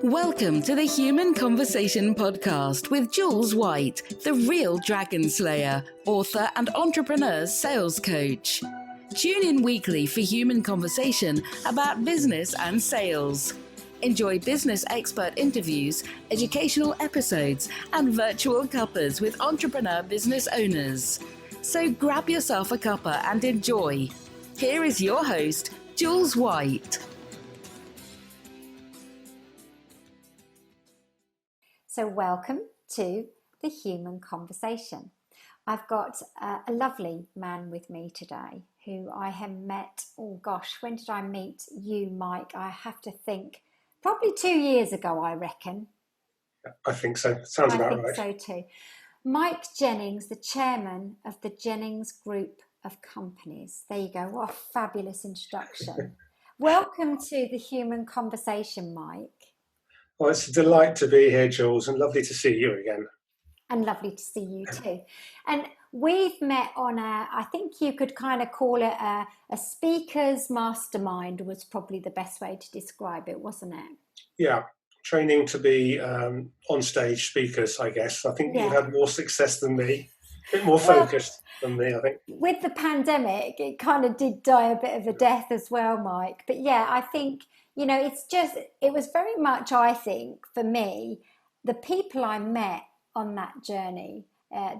Welcome to the Human Conversation podcast with Jules White, the real dragon slayer, author and entrepreneur sales coach. Tune in weekly for human conversation about business and sales. Enjoy business expert interviews, educational episodes, and virtual cuppers with entrepreneur business owners. So grab yourself a cuppa and enjoy. Here is your host, Jules White. So welcome to the Human Conversation. I've got a lovely man with me today who I have met, when did I meet you, Mike? I have to think, probably 2 years ago, I reckon. I think so. Sounds about right. I think so too. Mike Jennings, the chairman of the Jennings Group of companies. There you go. What a fabulous introduction. Welcome to the Human Conversation, Mike. Well, it's a delight to be here, Jules, and lovely to see you again. And lovely to see you too. And we've met on I think you could kind of call it a speaker's mastermind was probably the best way to describe it, wasn't it? Yeah, training to be on-stage speakers, I guess. I think you had more success than me, a bit more focused than me, I think. With the pandemic, it kind of did die a bit of a death as well, Mike. But yeah, I think, you know, it was very much, I think, for me, the people I met on that journey,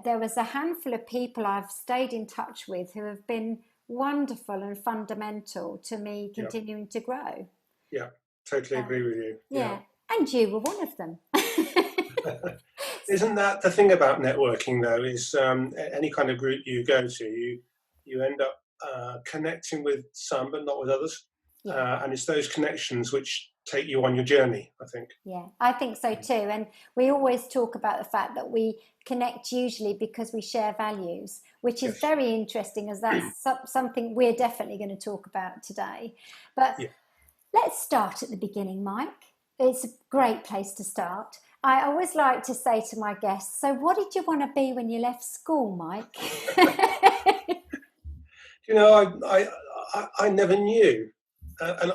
there was a handful of people I've stayed in touch with who have been wonderful and fundamental to me continuing to grow. Yeah, totally agree with you. Yeah, and you were one of them. Isn't that the thing about networking, though, is any kind of group you go to, you end up connecting with some, but not with others. Yeah. And it's those connections which take you on your journey, I think. Yeah, I think so too. And we always talk about the fact that we connect usually because we share values, which is very interesting, as that's something we're definitely going to talk about today. But let's start at the beginning, Mike. It's a great place to start. I always like to say to my guests, so what did you want to be when you left school, Mike? You know, I never knew. And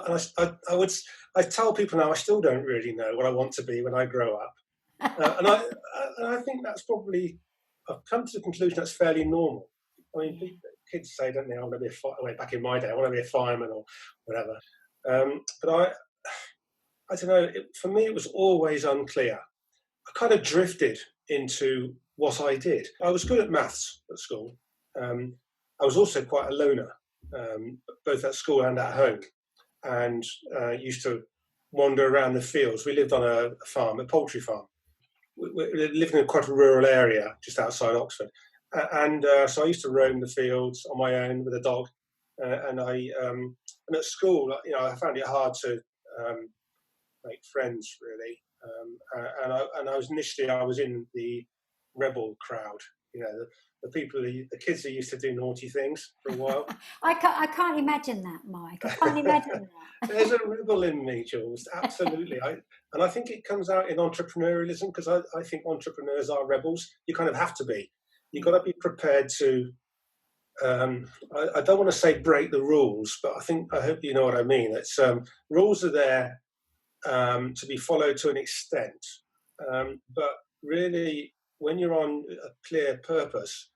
I tell people now I still don't really know what I want to be when I grow up, and I think that's probably, I've come to the conclusion that's fairly normal. I mean, kids say, don't they, I want to be a fireman. Back in my day, I want to be a fireman or whatever. But I don't know. For me, it was always unclear. I kind of drifted into what I did. I was good at maths at school. I was also quite a loner, both at school and at home. And used to wander around the fields. We lived on a farm, a poultry farm. We lived in quite a rural area just outside Oxford. So I used to roam the fields on my own with a dog. And at school, you know, I found it hard to make friends, really. And I was in the rebel crowd, you know, the kids that used to do naughty things for a while. I can't imagine that, Mike. I can't imagine that. There's a rebel in me, Jules, absolutely. I think it comes out in entrepreneurialism, because I think entrepreneurs are rebels. You kind of have to be. You've got to be prepared to, I don't want to say break the rules, but I hope you know what I mean. It's rules are there to be followed to an extent. But really, when you're on a clear purpose,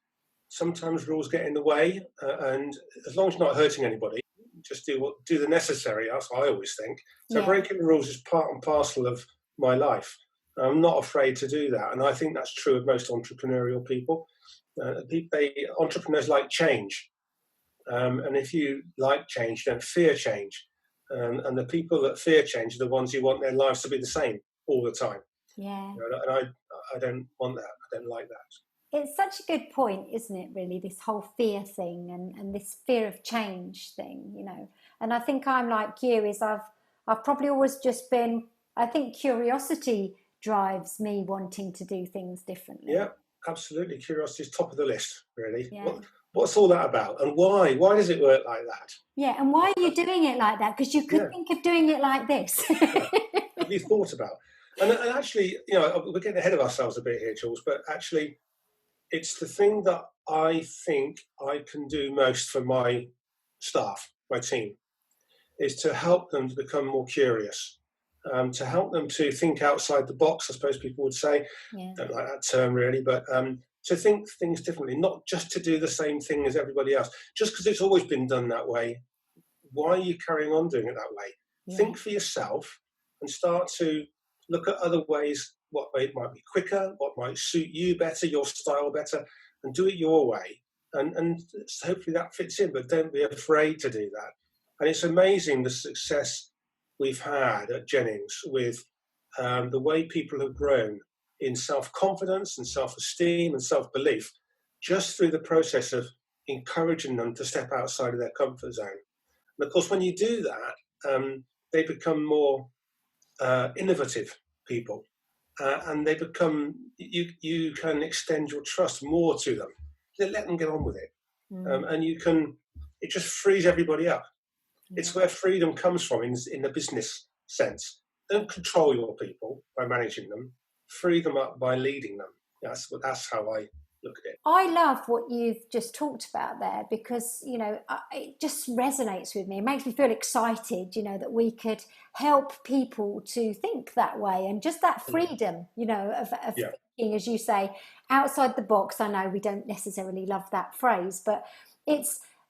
sometimes rules get in the way, and as long as you're not hurting anybody, just do the necessary. That's what I always think. So breaking the rules is part and parcel of my life. I'm not afraid to do that, and I think that's true of most entrepreneurial people. Entrepreneurs like change, and if you like change, don't fear change. And the people that fear change are the ones who want their lives to be the same all the time. Yeah. You know, and I don't want that. I don't like that. It's such a good point, isn't it, really, this whole fear thing and this fear of change thing, you know. And I think I'm like you, is I've probably always just been, I think curiosity drives me wanting to do things differently. Yeah, absolutely. Curiosity is top of the list, really. Yeah. What's all that about? And why? Why does it work like that? Yeah, and why are you doing it like that? Because you could think of doing it like this. Have you thought about? And actually, you know, we're getting ahead of ourselves a bit here, Jules, but actually, it's the thing that I think I can do most for my staff, my team, is to help them to become more curious. to help them to think outside the box, I suppose people would say. Yeah. Don't like that term really, but to think things differently, not just to do the same thing as everybody else. Just because it's always been done that way, why are you carrying on doing it that way? Yeah. Think for yourself and start to look at other ways, what way it might be quicker, what might suit you better, your style better, and do it your way. And hopefully that fits in, but don't be afraid to do that. And it's amazing the success we've had at Jennings with the way people have grown in self-confidence and self-esteem and self-belief just through the process of encouraging them to step outside of their comfort zone. And of course, when you do that, they become more innovative people, and they become, you can extend your trust more to them. Let them get on with it. And it just frees everybody up. Yeah. It's where freedom comes from in the business sense. Don't control your people by managing them. Free them up by leading them. That's how I look at it. I love what you've just talked about there, because, it just resonates with me. It makes me feel excited, that we could help people to think that way, and just that freedom, of thinking, as you say, outside the box. I know we don't necessarily love that phrase, but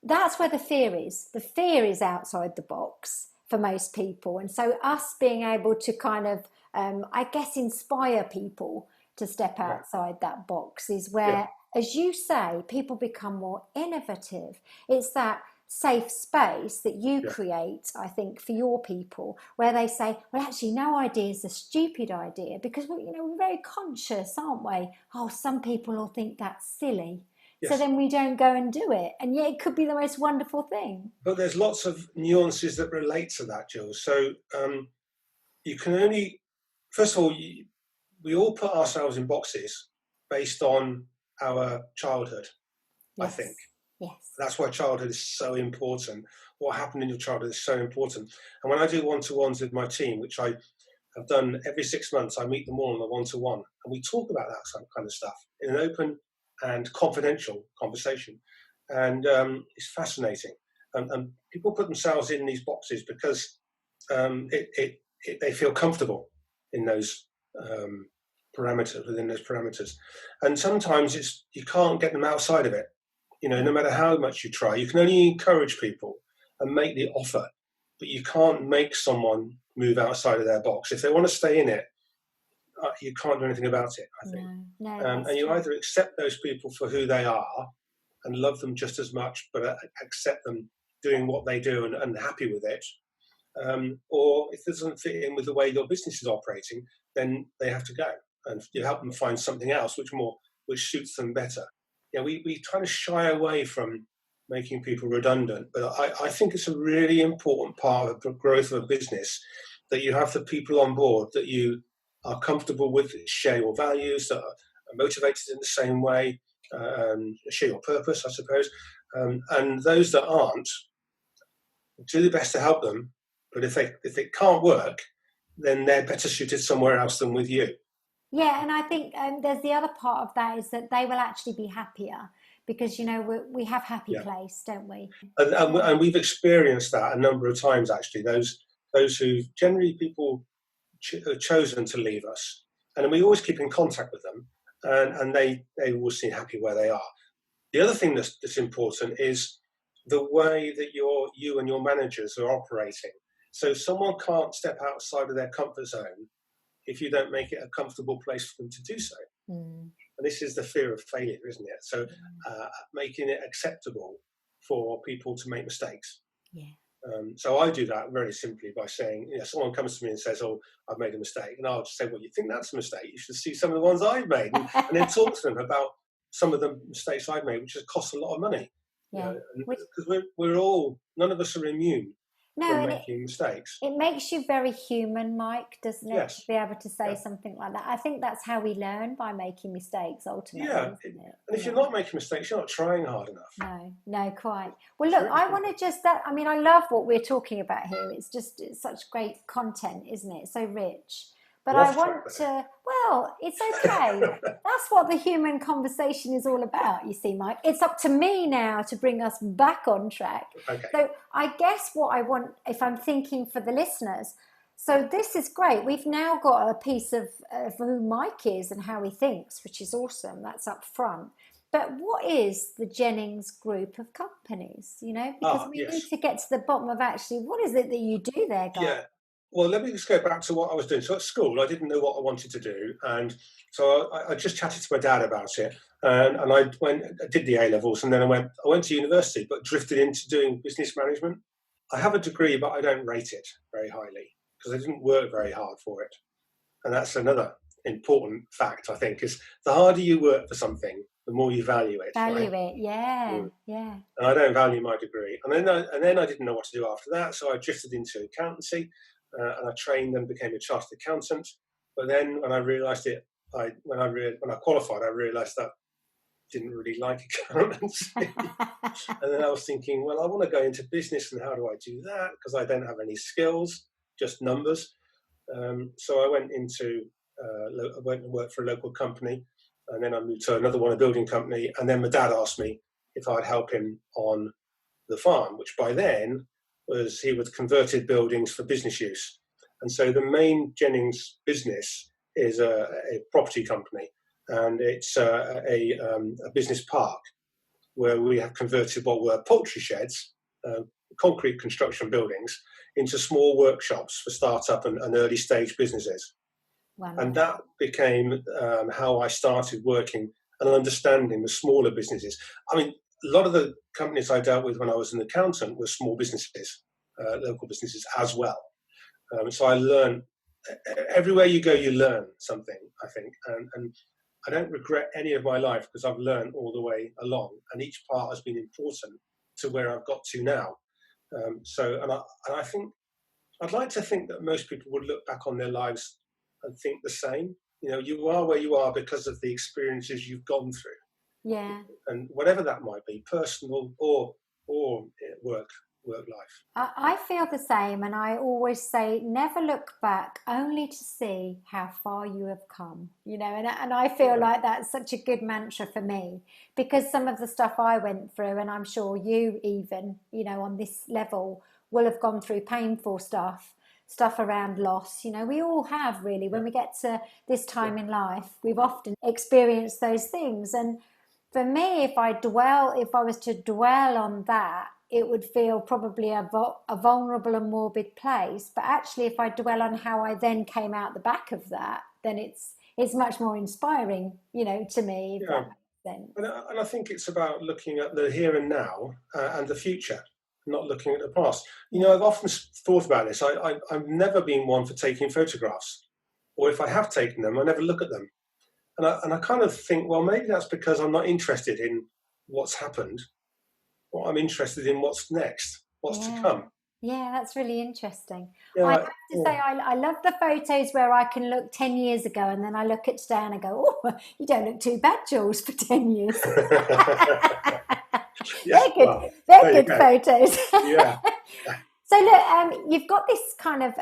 that's where the fear is. The fear is outside the box for most people. And so us being able to kind of, inspire people to step outside that box is where, as you say, people become more innovative. It's that safe space that you create, I think, for your people, where they say, well, actually, no idea is a stupid idea, because we're very conscious, aren't we? Oh, some people will think that's silly. Yes. So then we don't go and do it. And yet it could be the most wonderful thing. But there's lots of nuances that relate to that, Jules. So you can only, first of all, we all put ourselves in boxes based on our childhood, I think. Yes. That's why childhood is so important. What happened in your childhood is so important. And when I do one-to-ones with my team, which I have done every 6 months, I meet them all on a one-to-one, and we talk about that kind of stuff in an open and confidential conversation. And it's fascinating. And people put themselves in these boxes because they feel comfortable in those parameters, within those parameters. And sometimes you can't get them outside of it. No matter how much you try, you can only encourage people and make the offer, but you can't make someone move outside of their box. If they want to stay in it, you can't do anything about it, I think. No, and you either accept those people for who they are and love them just as much, but accept them doing what they do and happy with it. Or if it doesn't fit in with the way your business is operating, then they have to go, and you help them find something else which suits them better. We try to shy away from making people redundant, but I think it's a really important part of the growth of a business that you have the people on board that you are comfortable with, share your values, that are motivated in the same way, share your purpose, I suppose. And those that aren't, do the best to help them. But if it can't work, then they're better suited somewhere else than with you. Yeah, and I think there's the other part of that is that they will actually be happier, because we have happy place, don't we? And we've experienced that a number of times, actually. Those who generally people have chosen to leave us, and we always keep in contact with them, and they will seem happy where they are. The other thing that's important is the way that you and your managers are operating. So someone can't step outside of their comfort zone if you don't make it a comfortable place for them to do so. And this is the fear of failure, isn't it? So making it acceptable for people to make mistakes. Yeah. So I do that very simply by saying, someone comes to me and says, "Oh, I've made a mistake," and I'll just say, "Well, you think that's a mistake? You should see some of the ones I've made," and then talk to them about some of the mistakes I've made, which has cost a lot of money. Yeah. Because we're all, none of us are immune from making mistakes. It makes you very human, Mike, doesn't it? Yes. To be able to say something like that. I think that's how we learn, by making mistakes, ultimately. Yeah. Isn't it? And if you're not making mistakes, you're not trying hard enough. No, quite. Well, look, I want to I love what we're talking about here. It's such great content, isn't it? It's so rich. But I want to, it's okay. That's what the human conversation is all about, you see, Mike. It's up to me now to bring us back on track. Okay. So I guess what I want, if I'm thinking for the listeners, So this is great. We've now got a piece of who Mike is and how he thinks, which is awesome. That's up front. But what is the Jennings Group of companies? Because we need to get to the bottom of actually what is it that you do there, guys? Yeah. Well, let me just go back to what I was doing. So at school, I didn't know what I wanted to do. And so I just chatted to my dad about it. And I did the A-levels, and then I went to university, but drifted into doing business management. I have a degree, but I don't rate it very highly because I didn't work very hard for it. And that's another important fact, I think, is the harder you work for something, the more you value it. Yeah. And I don't value my degree. And then I didn't know what to do after that, so I drifted into accountancy, and I trained and became a chartered accountant. But then when I realised it, when I qualified, I realised that I didn't really like accountancy. And then I was thinking, well, I want to go into business, and how do I do that? Because I don't have any skills, just numbers. So I went and worked for a local company, and then I moved to another one, a building company. And then my dad asked me if I'd help him on the farm, which by then he would converted buildings for business use. And so the main Jennings business is a property company, and it's a business park where we have converted what were poultry sheds, concrete construction buildings, into small workshops for startup and early stage businesses. Wow. And that became how I started working and understanding the smaller businesses. I mean, a lot of the companies I dealt with when I was an accountant were small businesses, local businesses as well. So I learned, everywhere you go, you learn something, I think. And I don't regret any of my life because I've learned all the way along, and each part has been important to where I've got to now. And I think I'd like to think that most people would look back on their lives and think the same. You are where you are because of the experiences you've gone through. Yeah. And whatever that might be, personal or work life. I feel the same, and I always say never look back, only to see how far you have come, and I feel like that's such a good mantra for me, because some of the stuff I went through, and I'm sure you even, on this level, will have gone through painful stuff around loss. We all have, really. When we get to this time in life, we've often experienced those things. And for me, if I was to dwell on that, it would feel probably a vulnerable and morbid place. But actually, if I dwell on how I then came out the back of that, then it's much more inspiring, to me. If that makes sense. And I think it's about looking at the here and now and the future, not looking at the past. I've often thought about this. I've never been one for taking photographs, or if I have taken them, I never look at them. And I kind of think, well, maybe that's because I'm not interested in what's happened. Well, I'm interested in what's next, what's to come. Yeah, that's really interesting. I have to say, I love the photos where I can look 10 years ago, and then I look at today and I go, oh, you don't look too bad, Jules, for 10 years. They're good photos. Yeah. So look, you've got this kind of,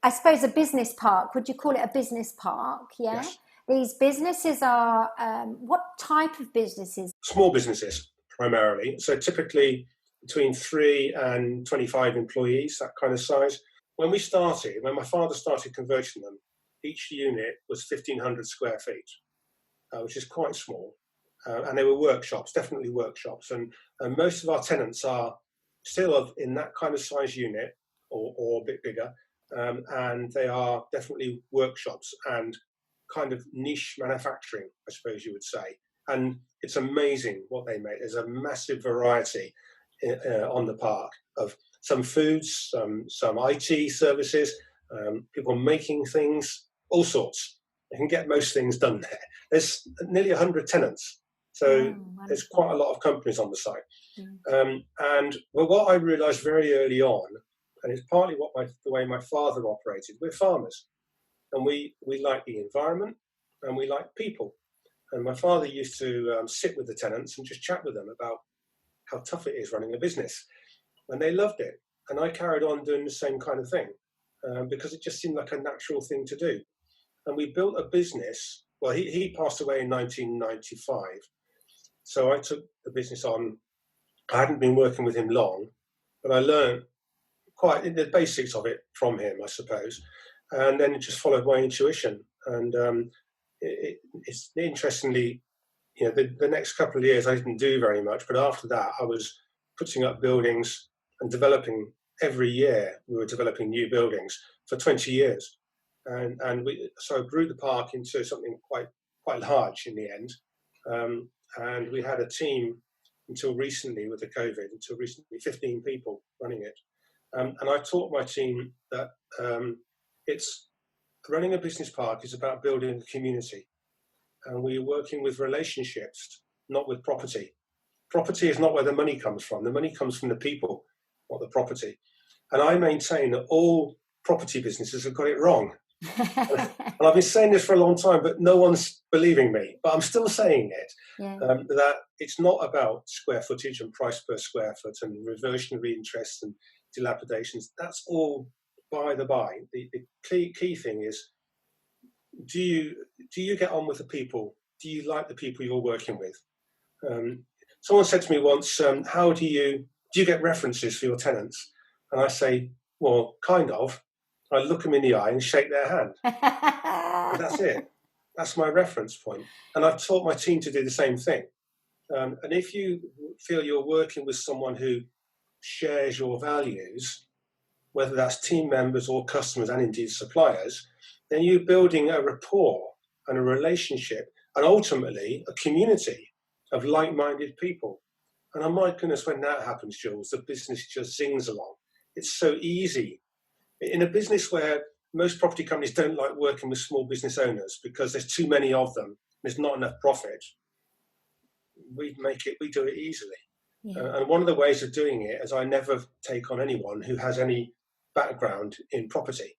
I suppose, a business park. Would you call it a business park? Yeah. Yes. These businesses are, what type of businesses? Small businesses, primarily. So typically between 3 and 25 employees, that kind of size. When my father started converting them, each unit was 1,500 square feet, which is quite small. And they were workshops, definitely workshops. And most of our tenants are still in that kind of size unit or a bit bigger. And they are definitely workshops and kind of niche manufacturing, I suppose you would say. And it's amazing what they make. There's a massive variety on the park of some foods, some IT services, people making things, all sorts. You can get most things done there. There's nearly 100 tenants. So there's quite a lot of companies on the site. And what I realised very early on, and it's partly the way my father operated, we're farmers. And we like the environment and we like people. And my father used to sit with the tenants and just chat with them about how tough it is running a business. And they loved it. And I carried on doing the same kind of thing because it just seemed like a natural thing to do. And we built a business. Well, he passed away in 1995. So I took the business on. I hadn't been working with him long, but I learned quite in the basics of it from him, I suppose. And then it just followed my intuition. And it's interestingly, the next couple of years I didn't do very much, but after that I was putting up buildings and developing. Every year we were developing new buildings for 20 years. So I grew the park into something quite large in the end. And we had a team until recently, 15 people running it. And I taught my team that it's running a business park is about building a community. And we're working with relationships, not with property. Property is not where the money comes from. The money comes from the people, not the property. And I maintain that all property businesses have got it wrong. And I've been saying this for a long time, but no one's believing me. But I'm still saying it, that it's not about square footage and price per square foot and reversionary interest and dilapidations. That's all by the by. The key thing is, do you get on with the people? Do you like the people you're working with? Someone said to me once, how do you get references for your tenants? And I say, well, kind of. I look them in the eye and shake their hand. And that's it. That's my reference point. And I've taught my team to do the same thing. And if you feel you're working with someone who shares your values, whether that's team members or customers and indeed suppliers, then you're building a rapport and a relationship and ultimately a community of like-minded people. And oh my goodness, when that happens, Jules, the business just zings along. It's so easy. In a business where most property companies don't like working with small business owners because there's too many of them, there's not enough profit, we do it easily. Yeah. And one of the ways of doing it is I never take on anyone who has any background in property.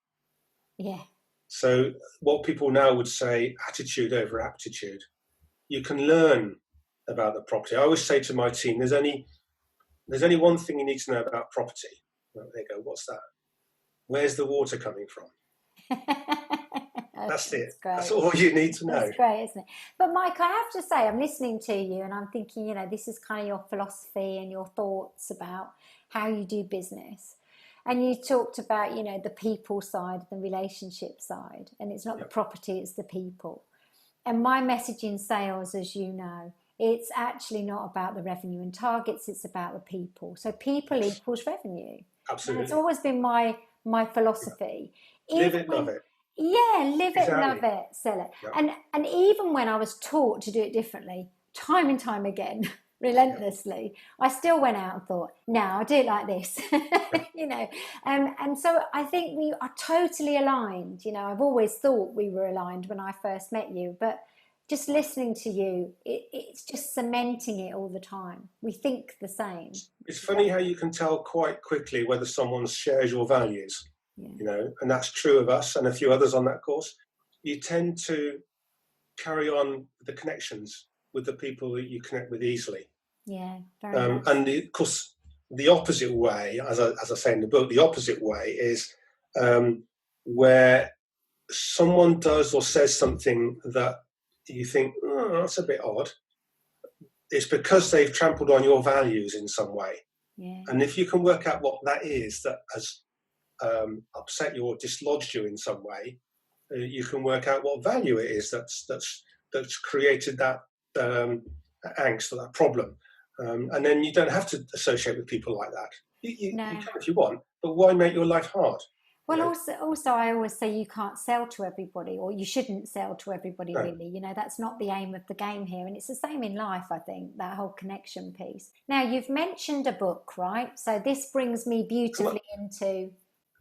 Yeah. So what people now would say, attitude over aptitude. You can learn about the property. I always say to my team, there's only one thing you need to know about property. Well, they go, what's that? Where's the water coming from? That's it. That's all you need to know. That's great, isn't it? But Mike, I have to say, I'm listening to you and I'm thinking, this is kind of your philosophy and your thoughts about how you do business. And you talked about, the people side, the relationship side, and it's not the property, it's the people. And my message in sales, as you know, it's actually not about the revenue and targets, it's about the people. So people equals revenue. Absolutely. And it's always been my philosophy. Live it, love it. Yeah, live it, love it, sell it. Yeah. And even when I was taught to do it differently, time and time again, relentlessly, I still went out and thought, no, I'll do it like this. And so I think we are totally aligned. I've always thought we were aligned when I first met you, but just listening to you, it's just cementing it all the time. We think the same. It's funny how you can tell quite quickly whether someone shares your values, and that's true of us and a few others on that course. You tend to carry on the connections with the people that you connect with easily. Yeah, very nice. And of course, the opposite way, as I say in the book, the opposite way is where someone does or says something that you think, oh, that's a bit odd. It's because they've trampled on your values in some way. Yeah. And if you can work out what that is that has upset you or dislodged you in some way, you can work out what value it is that's created that angst or that problem. And then you don't have to associate with people like that. You can if you want, but why make your life hard? Well, also, I always say you can't sell to everybody, or you shouldn't sell to everybody, really. That's not the aim of the game here. And it's the same in life, I think, that whole connection piece. Now, you've mentioned a book, right? So this brings me beautifully into...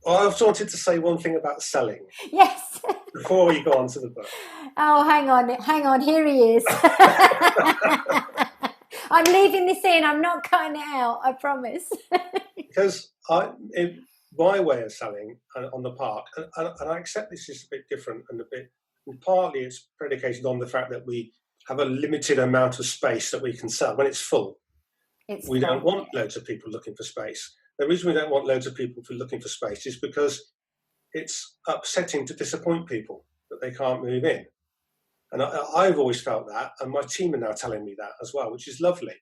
Well, I also wanted to say one thing about selling. Yes. Before we go on to the book. Oh, hang on, here he is. I'm leaving this in, I'm not cutting it out, I promise. Because my way of selling on the park, and I accept this is a bit different and partly it's predicated on the fact that we have a limited amount of space that we can sell. When it's full, we don't want loads of people looking for space. The reason we don't want loads of people looking for space is because it's upsetting to disappoint people that they can't move in. And I've always felt that, and my team are now telling me that as well, which is lovely.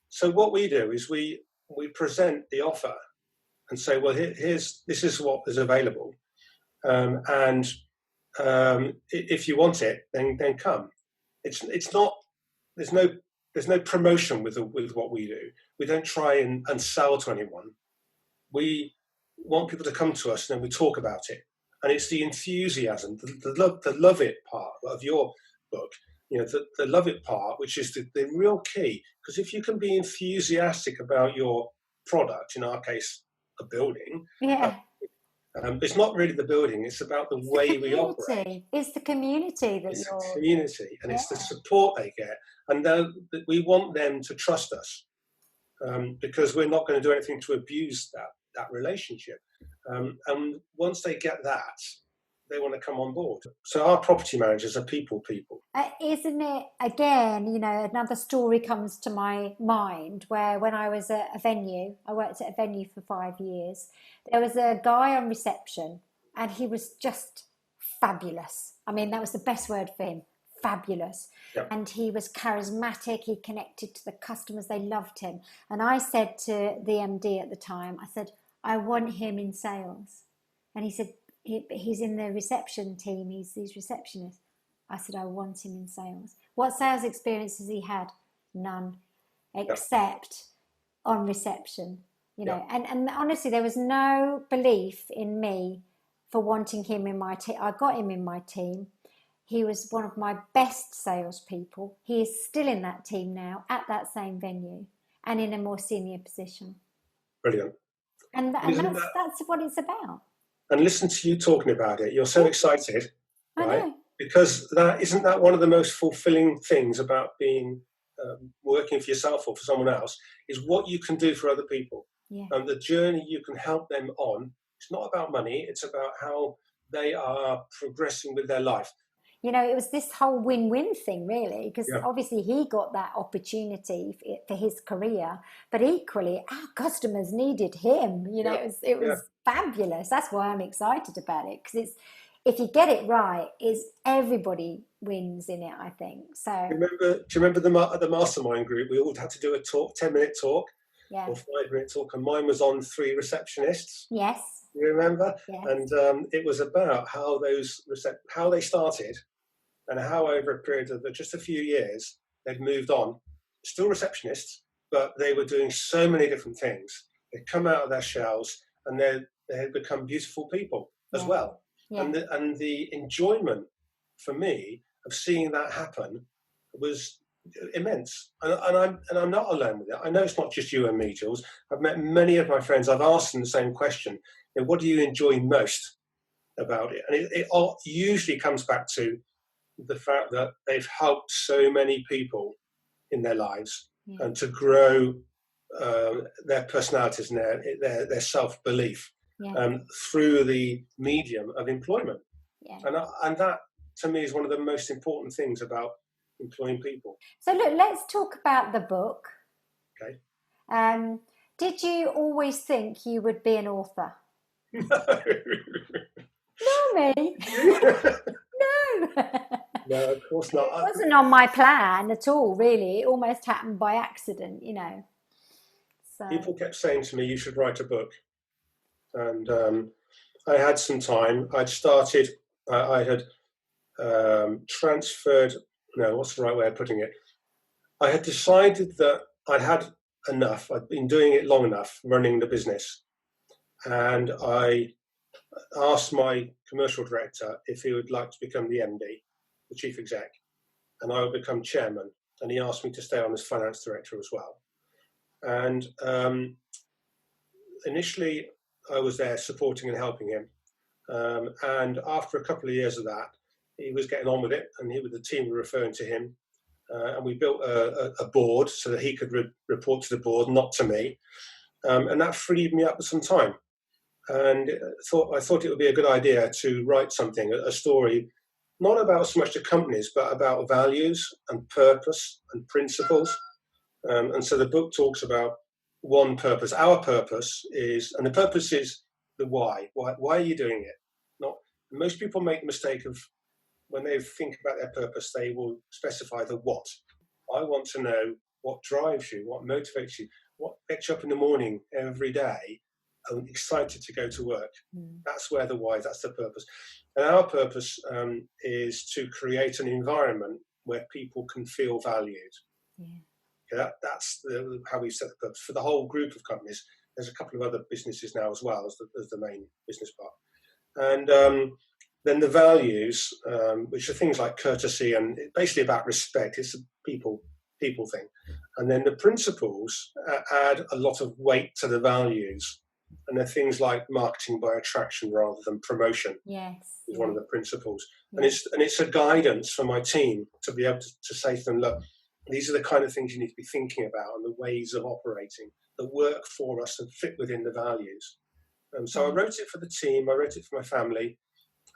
So what we do is we present the offer and say, well, this is what is available, and if you want it, then come. It's not. There's no promotion with what we do. We don't try and sell to anyone. We want people to come to us, and then we talk about it. And it's the enthusiasm, the love it part of your book. The love it part, which is the real key. Because if you can be enthusiastic about your product, in our case, a building. Yeah. It's not really the building, it's about the way we operate. It's the community it's the community, and it's the support they get. And we want them to trust us, because we're not going to do anything to abuse that relationship. And once they get that, they want to come on board. So our property managers are people. Isn't it? Again, another story comes to my mind where when I was at a venue, I worked at a venue for 5 years. There was a guy on reception and he was just fabulous. I mean, that was the best word for him, fabulous. Yep. And he was charismatic. He connected to the customers. They loved him. And I said to the MD at the time, I said, I want him in sales. And he said, he's in the reception team. He's receptionist. I said, I want him in sales. What sales experience has he had? None, except on reception. And honestly, there was no belief in me for wanting him in my team. I got him in my team. He was one of my best salespeople. He is still in that team now at that same venue and in a more senior position. Brilliant. And that's what it's about. And listen to you talking about it. You're so excited, right? I know. Because isn't that one of the most fulfilling things about being working for yourself or for someone else, is what you can do for other people. Yeah. And the journey you can help them on. It's not about money. It's about how they are progressing with their life. It was this whole win-win thing, really, because obviously he got that opportunity for his career, but equally our customers needed him. It was fabulous. That's why I'm excited about it, because if you get it right, everybody wins in it, I think. So do you remember the mastermind group? We all had to do a 10-minute talk or 5-minute talk, and mine was on 3 receptionists. Yes. You remember? Yes. And it was about how how they started, and how over a period of just a few years they'd moved on, still receptionists, but they were doing so many different things. They'd come out of their shells, and they had become beautiful people as well. Yeah. And the enjoyment for me of seeing that happen was immense. And I'm not alone with it. I know it's not just you and me, Jules. I've met many of my friends. I've asked them the same question. What do you enjoy most about it? And it all usually comes back to the fact that they've helped so many people in their lives, and to grow their personalities and their self-belief through the medium of employment. Yeah. And that, to me, is one of the most important things about employing people. So look, let's talk about the book. Okay. Did you always think you would be an author? No. No, me. No. No, of course not. It wasn't on my plan at all, really. It almost happened by accident, So. People kept saying to me, you should write a book. And I had some time. I had transferred, what's the right way of putting it? I had decided that I'd had enough. I'd been doing it long enough, running the business. And I asked my commercial director if he would like to become the MD, the chief exec, and I would become chairman. And he asked me to stay on as finance director as well. And initially, I was there supporting and helping him. And after a couple of years of that, he was getting on with it, and the team were referring to him. And we built a board so that he could report to the board, not to me. And that freed me up with some time. And I thought it would be a good idea to write something, a story, not about so much the companies, but about values and purpose and principles. And so the book talks about one purpose. Our purpose is, and the purpose is the why. Why are you doing it? Most people make the mistake of, when they think about their purpose, they will specify the what. I want to know what drives you, what motivates you, what gets you up in the morning every day, and excited to go to work. That's where the why, that's the purpose. And our purpose is to create an environment where people can feel valued. That's how we've set the purpose for the whole group of companies. There's a couple of other businesses now as well as the main business part. And then the values, which are things like courtesy and basically about respect. It's a people thing. And then the principles add a lot of weight to the values. And they're things like marketing by attraction rather than promotion. Yes. Is one of the principles. And it's a guidance for my team to be able to say to them, look, these are the kind of things you need to be thinking about and the ways of operating that work for us and fit within the values. So I wrote it for the team, I wrote it for my family,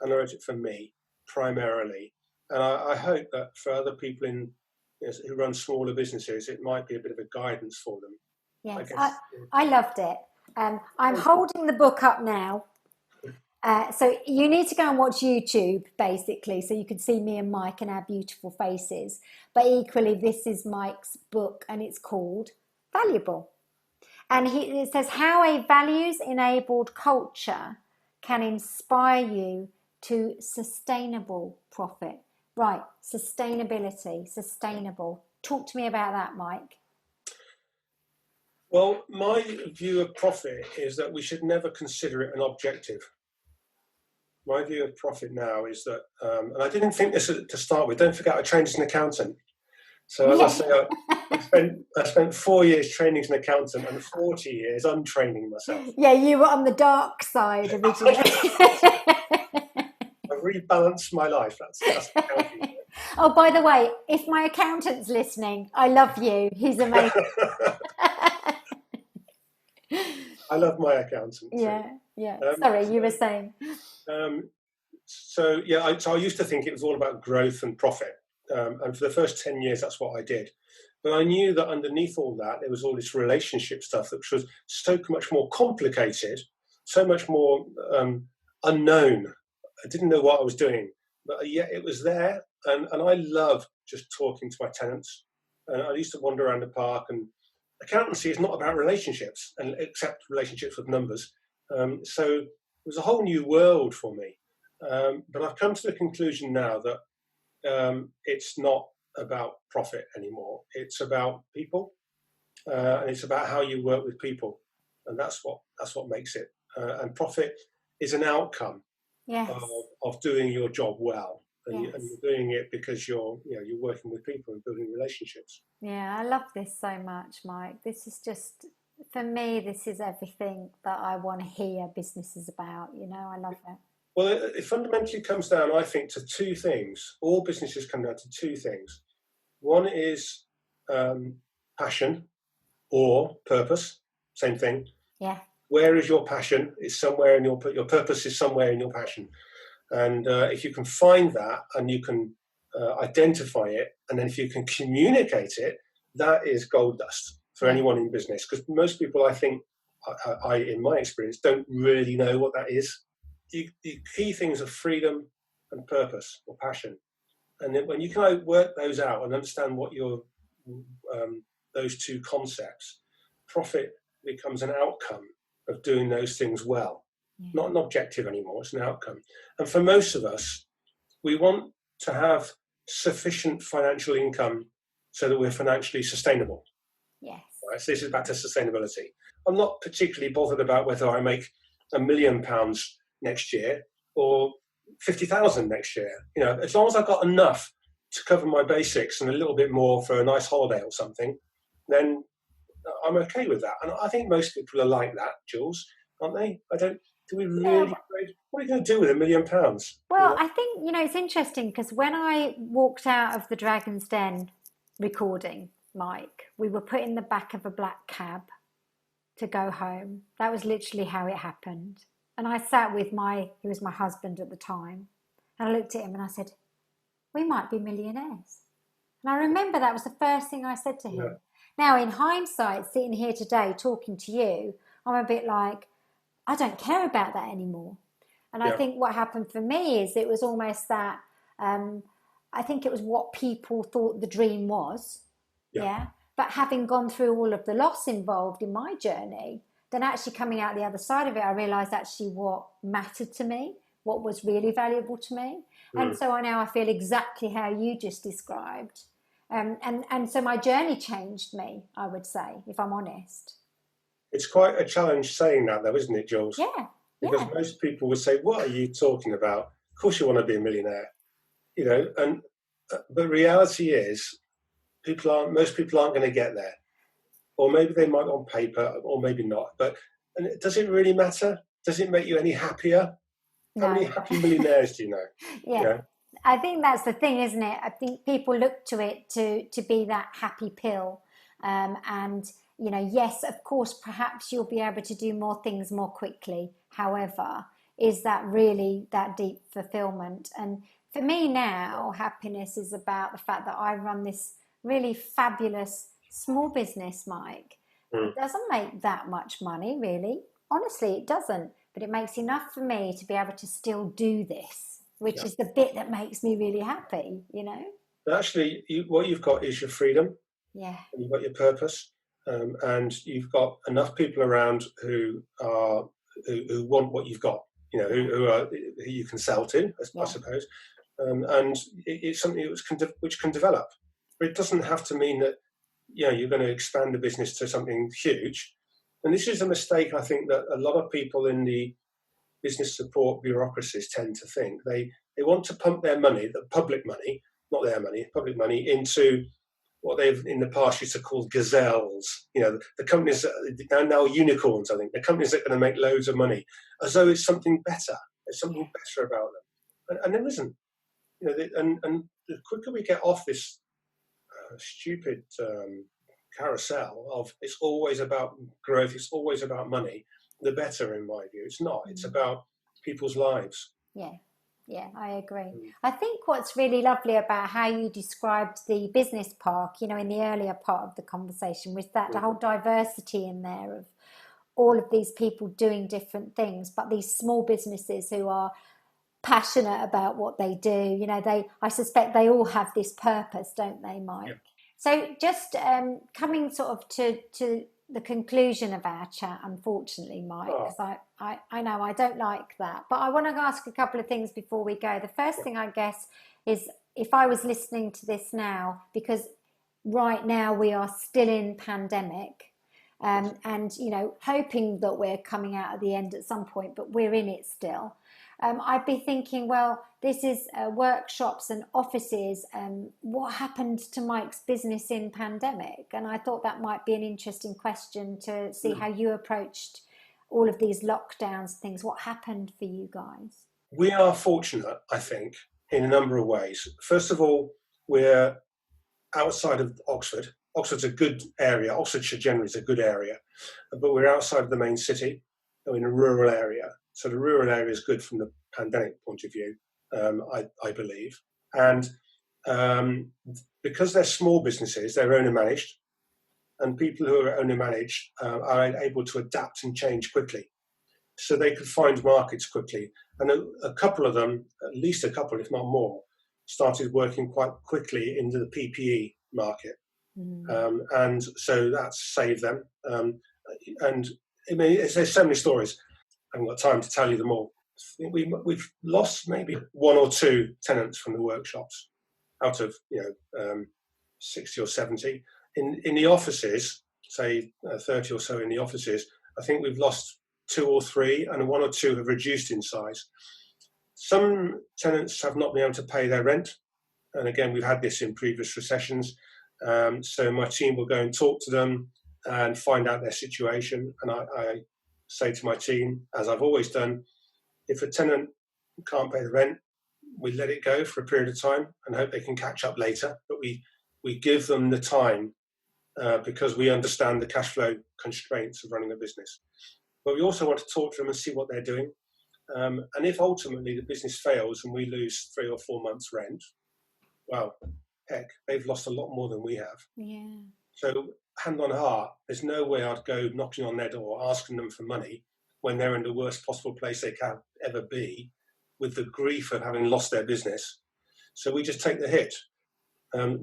and I wrote it for me primarily. And I hope that for other people who run smaller businesses, it might be a bit of a guidance for them. Yes, I loved it. I'm holding the book up now. So you need to go and watch YouTube, basically, so you can see me and Mike and our beautiful faces. But equally, this is Mike's book, and it's called Valuable. And it says how a values-enabled culture can inspire you to sustainable profit. Right, sustainability, sustainable. Talk to me about that, Mike. Well, my view of profit is that we should never consider it an objective. My view of profit now is that, and I didn't think this to start with, don't forget I trained as an accountant. So as I say, I spent 4 years training as an accountant and 40 years untraining myself. Yeah, you were on the dark side originally. I've rebalanced my life. That's accounting. Oh, by the way, if my accountant's listening, I love you. He's amazing. I love my accountant too. Yeah. Sorry, you were saying. So I used to think it was all about growth and profit. And for the first 10 years, that's what I did. But I knew that underneath all that, there was all this relationship stuff which was so much more complicated, so much more unknown. I didn't know what I was doing, but yet it was there. And I love just talking to my tenants. And I used to wander around the park, and accountancy is not about relationships, and except relationships with numbers. So it was a whole new world for me. But I've come to the conclusion now that it's not about profit anymore. It's about people, and it's about how you work with people, and that's what makes it. And profit is an outcome of doing your job well, and, and you're doing it because you're working with people and building relationships. Yeah, I love this so much, Mike. This is just, for me, this is everything that I want to hear business is about. I love it. Well, it fundamentally comes down, I think, to two things. All businesses come down to two things. One is passion or purpose, same thing. Yeah. Where is your passion? It's somewhere in your purpose is somewhere in your passion. And if you can find that and you can identify it, and then if you can communicate it, that is gold dust for anyone in business. Because most people, I think, in my experience, don't really know what that is. The key things are freedom and purpose or passion. And then when you can work those out and understand what your those two concepts, profit becomes an outcome of doing those things well. Not an objective anymore, it's an outcome. And for most of us, we want to have sufficient financial income so that we're financially sustainable. Yes. Right, so this is back to sustainability. I'm not particularly bothered about whether I make £1 million next year or 50,000 next year. As long as I've got enough to cover my basics and a little bit more for a nice holiday or something, then I'm okay with that. And I think most people are like that, Jules, aren't they? Do we really? What are you going to do with £1 million? Well, I think, it's interesting because when I walked out of the Dragon's Den recording, Mike, we were put in the back of a black cab to go home. That was literally how it happened. And I sat with he was my husband at the time, and I looked at him and I said, we might be millionaires. And I remember that was the first thing I said to him. Yeah. Now, in hindsight, sitting here today talking to you, I'm a bit like, I don't care about that anymore. And I think what happened for me is it was almost that, I think it was what people thought the dream was. Yeah. But having gone through all of the loss involved in my journey, then actually coming out the other side of it, I realized actually what mattered to me, what was really valuable to me. And so I feel exactly how you just described. And so my journey changed me, I would say, if I'm honest. It's quite a challenge saying that, though, isn't it, Jules? Yeah. Because most people would say, "What are you talking about? Of course you want to be a millionaire." You know, and but reality is, most people aren't going to get there, or maybe they might on paper, or maybe not. But does it really matter? Does it make you any happier? No. How many happy millionaires do you know? Yeah. You know? I think that's the thing, isn't it? I think people look to it to be that happy pill. And, you know, yes, of course, perhaps you'll be able to do more things more quickly. However, is that really that deep fulfillment? And for me now, happiness is about the fact that I run this really fabulous small business, Mike. It doesn't make that much money, really. Honestly, it doesn't. But it makes enough for me to be able to still do this, which is the bit that makes me really happy, you know? But actually, what you've got is your freedom. Yeah. And you've got your purpose. And you've got enough people around who want what you've got, you know, who you can sell to, I suppose. And it's something which can develop. But it doesn't have to mean that, you know, you're going to expand the business to something huge. And this is a mistake I think that a lot of people in the business support bureaucracies tend to think. They want to pump their money, the public money, not their money, public money, into what they've in the past used to call gazelles. You know, the companies that are now unicorns, I think, the companies that are going to make loads of money, as though it's something better. There's something better about them. And there isn't. You know, and the quicker we get off this stupid carousel of it's always about growth, it's always about money, the better, in my view. It's not. It's about people's lives. Yeah, I agree. I think what's really lovely about how you described the business park, you know, in the earlier part of the conversation, was that the whole diversity in there of all of these people doing different things, but these small businesses who are passionate about what they do. You know, I suspect they all have this purpose, don't they, Mike? Yeah. So just coming sort of to the conclusion of our chat, unfortunately, Mike, because I know I don't like that, but I want to ask a couple of things before we go. The first thing, I guess, is if I was listening to this now, because right now we are still in pandemic, and, you know, hoping that we're coming out at the end at some point, but we're in it still. I'd be thinking, well, this is workshops and offices. What happened to Mike's business in pandemic? And I thought that might be an interesting question to see how you approached all of these lockdowns, things. What happened for you guys? We are fortunate, I think, in a number of ways. First of all, we're outside of Oxford. Oxford's a good area. Oxfordshire generally is a good area, but we're outside of the main city, in a rural area. So the rural area is good from the pandemic point of view, I believe. And because they're small businesses, they're owner managed, and people who are owner managed are able to adapt and change quickly. So they could find markets quickly. And a couple of them, at least a couple, if not more, started working quite quickly into the PPE market. And so that saved them. And I mean, there's so many stories. I haven't got time to tell you them all. I think we've lost maybe one or two tenants from the workshops out of 60 or 70. In the offices, say 30 or so in the offices, I think we've lost 2 or 3, and 1 or 2 have reduced in size. Some tenants have not been able to pay their rent, and again, we've had this in previous recessions. So my team will go and talk to them and find out their situation. And I say to my team, as I've always done, if a tenant can't pay the rent, we let it go for a period of time and hope they can catch up later. But we give them the time because we understand the cash flow constraints of running a business. But we also want to talk to them and see what they're doing. And if ultimately the business fails and we lose 3 or 4 months' rent, well, heck, they've lost a lot more than we have. Yeah. So hand on heart, there's no way I'd go knocking on their door asking them for money when they're in the worst possible place they can ever be, with the grief of having lost their business. So we just take the hit.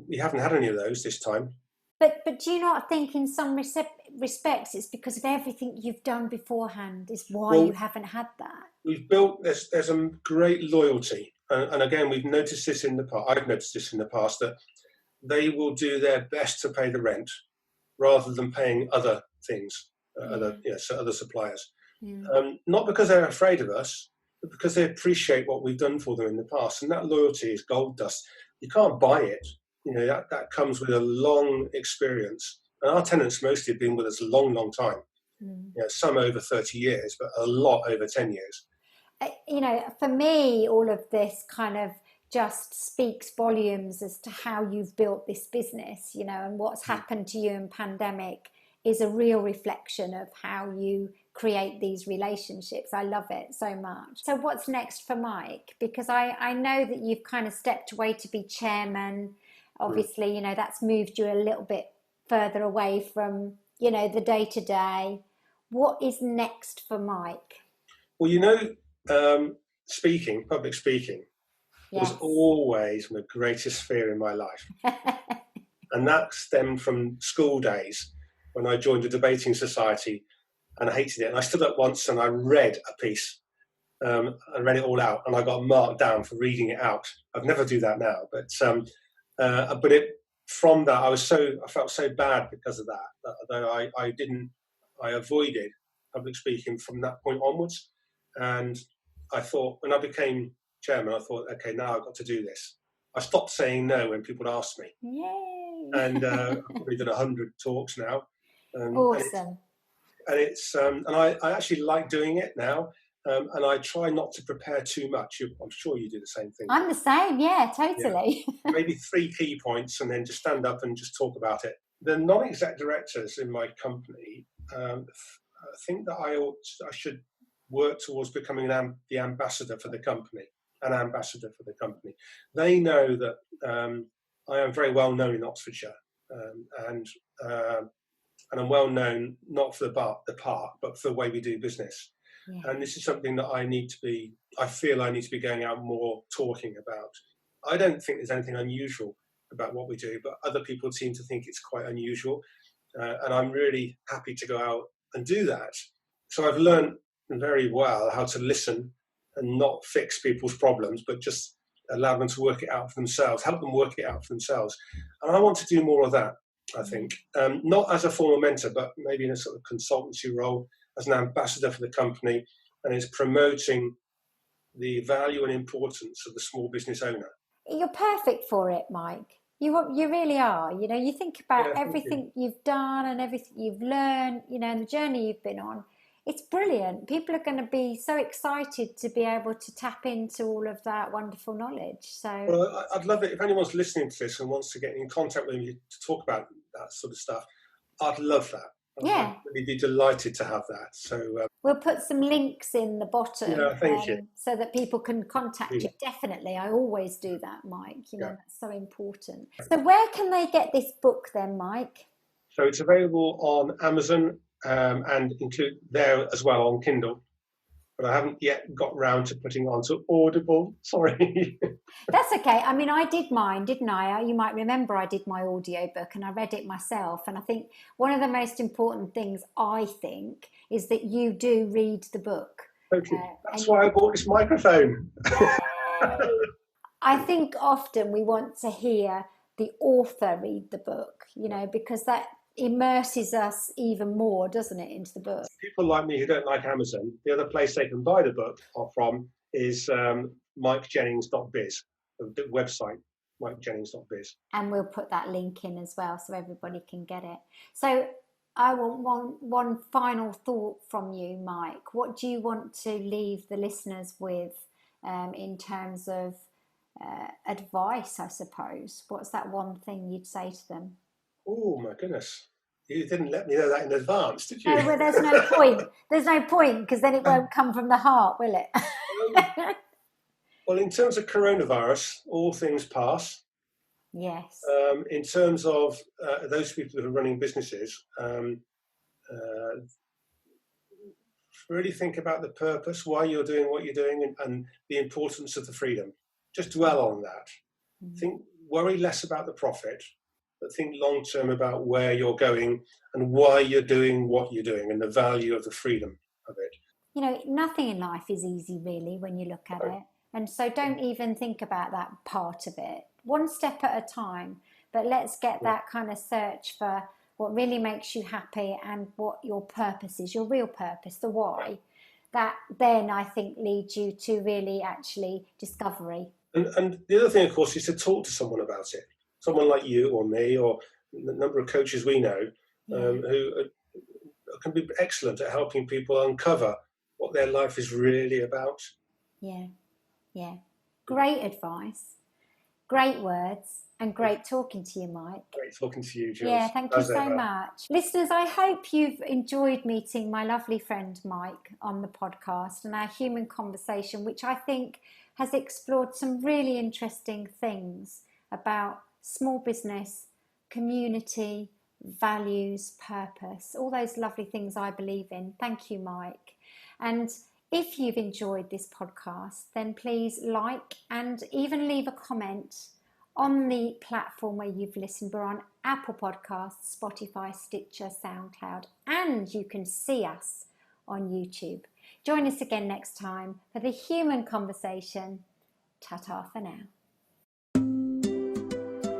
We haven't had any of those this time. But do you not think in some respects it's because of everything you've done beforehand is why you haven't had that? We've built, there's a great loyalty. And again, we've noticed this in the past, I've noticed this in the past, that they will do their best to pay the rent rather than paying other things, other suppliers. Yeah. Not because they're afraid of us, but because they appreciate what we've done for them in the past. And that loyalty is gold dust. You can't buy it. You know, that comes with a long experience. And our tenants mostly have been with us a long, long time. You know, some over 30 years, but a lot over 10 years. You know, for me, all of this kind of just speaks volumes as to how you've built this business, you know, and what's happened to you in pandemic is a real reflection of how you create these relationships. I love it so much. So what's next for Mike? Because I know that you've kind of stepped away to be chairman. Obviously, you know, that's moved you a little bit further away from, you know, the day-to-day. What is next for Mike? Well, you know, public speaking was always my greatest fear in my life. And that stemmed from school days when I joined a debating society and I hated it. And I stood up once and I read a piece. I read it all out and I got marked down for reading it out. I'd never do that now, but from that, I felt so bad because of that I avoided public speaking from that point onwards. And I thought, when I became chairman, I thought, okay, now I've got to do this. I stopped saying no when people asked me. Yay! And I've probably done 100 talks now. Awesome. And I actually like doing it now. And I try not to prepare too much. I'm sure you do the same thing. I'm the same, yeah, totally. Yeah. Maybe 3 key points and then just stand up and just talk about it. The non-exec directors in my company think that I should work towards becoming the ambassador for the company, an ambassador for the company. They know that I am very well known in Oxfordshire, and I'm well known not for the part, but for the way we do business. Yeah. And this is something that I feel I need to be going out more talking about. I don't think there's anything unusual about what we do, but other people seem to think it's quite unusual. And I'm really happy to go out and do that. So I've learned very well how to listen and not fix people's problems, but just allow them to work it out for themselves, help them work it out for themselves. And I want to do more of that, I think. Not as a former mentor, but maybe in a sort of consultancy role, as an ambassador for the company, and it's promoting the value and importance of the small business owner. You're perfect for it, Mike. You really are. You know, you think about everything you've done and everything you've learned, you know, and the journey you've been on. It's brilliant. People are going to be so excited to be able to tap into all of that wonderful knowledge. So, well, I'd love it if anyone's listening to this and wants to get in contact with me to talk about that sort of stuff. I'd love that. I'd really be delighted to have that. So we'll put some links in the bottom, thank you, so that people can contact you. Definitely, I always do that, Mike. You know, that's so important. So where can they get this book then, Mike? So it's available on Amazon and include there as well on Kindle. But I haven't yet got round to putting it onto Audible. Sorry. That's okay. I mean, I did mine, didn't I? You might remember I did my audiobook and I read it myself. And I think one of the most important things, I think, is that you do read the book. Okay. That's why I bought this microphone. I think often we want to hear the author read the book, you know, because that immerses us even more, doesn't it, into the book. People like me who don't like Amazon, the other place they can buy the book from is mikejennings.biz, the website, mikejennings.biz. And we'll put that link in as well so everybody can get it. So I want one final thought from you, Mike. What do you want to leave the listeners with in terms of advice, I suppose? What's that one thing you'd say to them? Oh, my goodness. You didn't let me know that in advance, did you? No, well, there's no point. There's no point, because then it won't come from the heart, will it? Well, in terms of coronavirus, all things pass. Yes. In terms of those people who are running businesses, really think about the purpose, why you're doing what you're doing, and the importance of the freedom. Just dwell on that. Worry less about the profit. but think long term about where you're going and why you're doing what you're doing and the value of the freedom of it. You know, nothing in life is easy, really, when you look at it. And so don't even think about that part of it. One step at a time, but let's get that kind of search for what really makes you happy and what your purpose is, your real purpose, the why. That then I think leads you to really actually discovery. And the other thing, of course, is to talk to someone about it. Someone like you or me or the number of coaches we know who can be excellent at helping people uncover what their life is really about. Yeah. Great advice, great words, and great talking to you, Mike. Great talking to you, Jules. Yeah, thank you so much. Listeners, I hope you've enjoyed meeting my lovely friend Mike on the podcast and our human conversation, which I think has explored some really interesting things about small business, community, values, purpose, all those lovely things I believe in. Thank you, Mike. And if you've enjoyed this podcast, then please like and even leave a comment on the platform where you've listened. We're on Apple Podcasts, Spotify, Stitcher, SoundCloud, and you can see us on YouTube. Join us again next time for the human conversation. Ta-ta for now.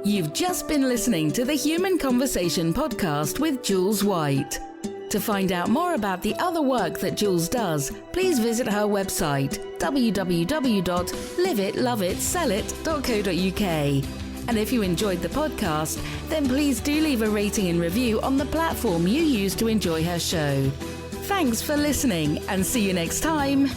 You've just been listening to the Human Conversation podcast with Jules White. To find out more about the other work that Jules does, please visit her website www.liveitloveitsellit.co.uk. And if you enjoyed the podcast, then please do leave a rating and review on the platform you use to enjoy her show. Thanks for listening and see you next time.